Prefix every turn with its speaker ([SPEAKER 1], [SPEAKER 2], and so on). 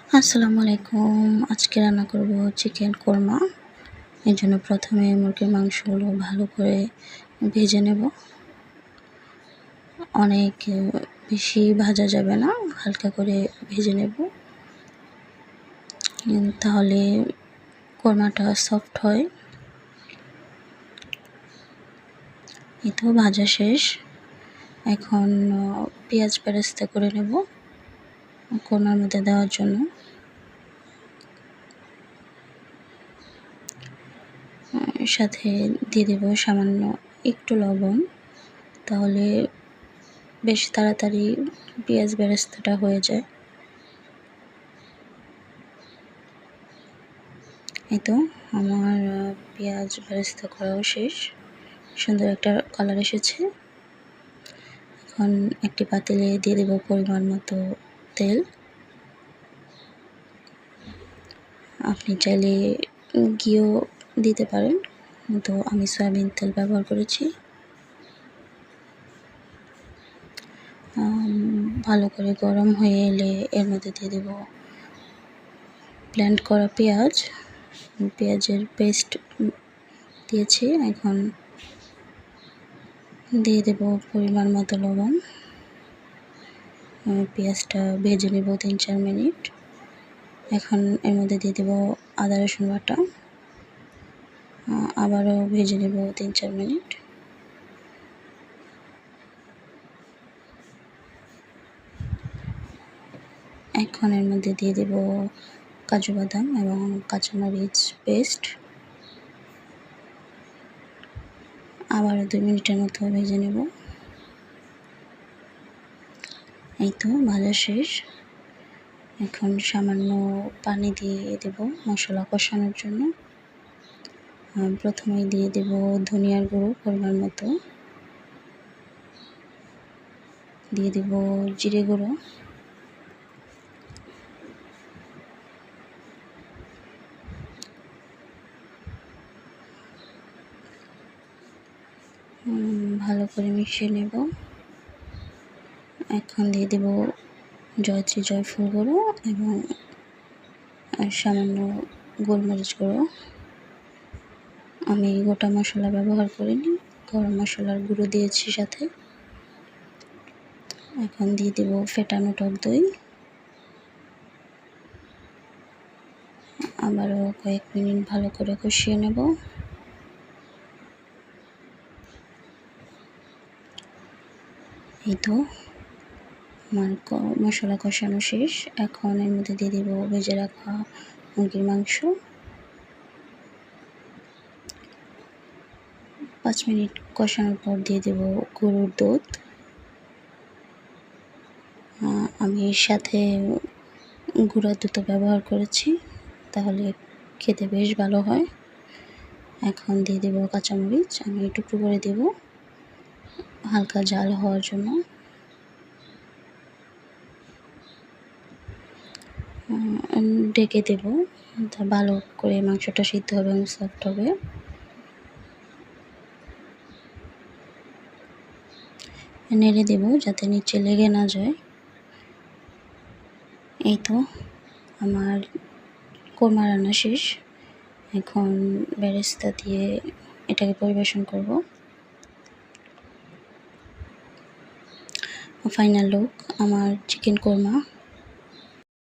[SPEAKER 1] আসসালামু আলাইকুম। আজকে রান্না করব চিকেন কোরমা। এর জন্য প্রথমে মুরগির মাংসগুলো ভালো করে ভেজে নেব। অনেক বেশি ভাজা যাবে না, হালকা করে ভেজে নেব। তাহলে কোরমাটা সফট হয়। এই তো ভাজা শেষ। এখন পেঁয়াজ বেরেস্তা করে নেব কোরমার মধ্যে দেওয়ার জন্য। সাথে দিয়ে দেব সামান্য একটু লবণ, তাহলে বেশ তাড়াতাড়ি পেঁয়াজ বেরেস্তাটা হয়ে যায়। এই তো আমার পেঁয়াজ বেরেস্তা করাও শেষ, সুন্দর একটা কালার এসেছে। এখন একটি পাতিলে দিয়ে দেব পরিমাণ মতো তেল। আপনি চাইলে ঘিও দিতে পারেন, কিন্তু আমি সয়াবিন তেল ব্যবহার করেছি। ভালো করে গরম হয়ে এলে এর মধ্যে দিয়ে দেব ব্লেন্ড করা পেঁয়াজের পেস্ট দিয়েছি। এখন দিয়ে দেব পরিমাণ মতো লবণ। পেঁয়াজটা ভেজে নেব 3-4 মিনিট। এখন এর মধ্যে দিয়ে দেব আদা রসুন বাটা, আবারও ভেজে নেব 3-4 মিনিট। এখন এর মধ্যে দিয়ে দেব কাজু বাদাম এবং কাঁচামরিচ পেস্ট। আবারও 2 মিনিটের মতো ভেজে নেব। এই তো ভাজা শেষ। এখন সামান্য পানি দিয়ে দেব মশলা কষানোর জন্য। প্রথমেই দিয়ে দেব ধনিয়ার গুঁড়ো পরিমাণ মতো, দিয়ে দেব জিরে গুঁড়ো, ভালো করে মিশিয়ে নেব। এখন দিয়ে দেব জয়ত্রী জয়ফল গুঁড়ো এবং সামান্য গোলমরিচ গুঁড়ো। আমি গোটা মশলা ব্যবহার করিনি, গরম মশলার গুঁড়ো দিয়েছি সাথে। এখন দিয়ে দেব ফেটানো টক দই। আবারও কয়েক মিনিট ভালো করে কষিয়ে নেব। এই তো আমার মশলা কষানো শেষ। এখন এর মধ্যে দিয়ে দেব ভেজে রাখা মুরগির মাংস। 5 মিনিট কষানোর পর দিয়ে দেব গরুর দুধ। আমি এর সাথে গুঁড়া দুধও ব্যবহার করেছি, তাহলে খেতে বেশ ভালো হয়। এখন দিয়ে দেব কাঁচামরিচ, আমি টুকরো করে দেব হালকা ঝাল হওয়ার জন্য। ঢেকে দেব, ভালো করে মাংসটা সিদ্ধ হবে এবং সফট হবে। নেড়ে দেব যাতে নিচে লেগে না যায়। এই তো আমার কোরমা রান্না শেষ। এখন বেরেস্তা দিয়ে এটাকে পরিবেশন করব। ফাইনাল লুক আমার চিকেন কোরমা।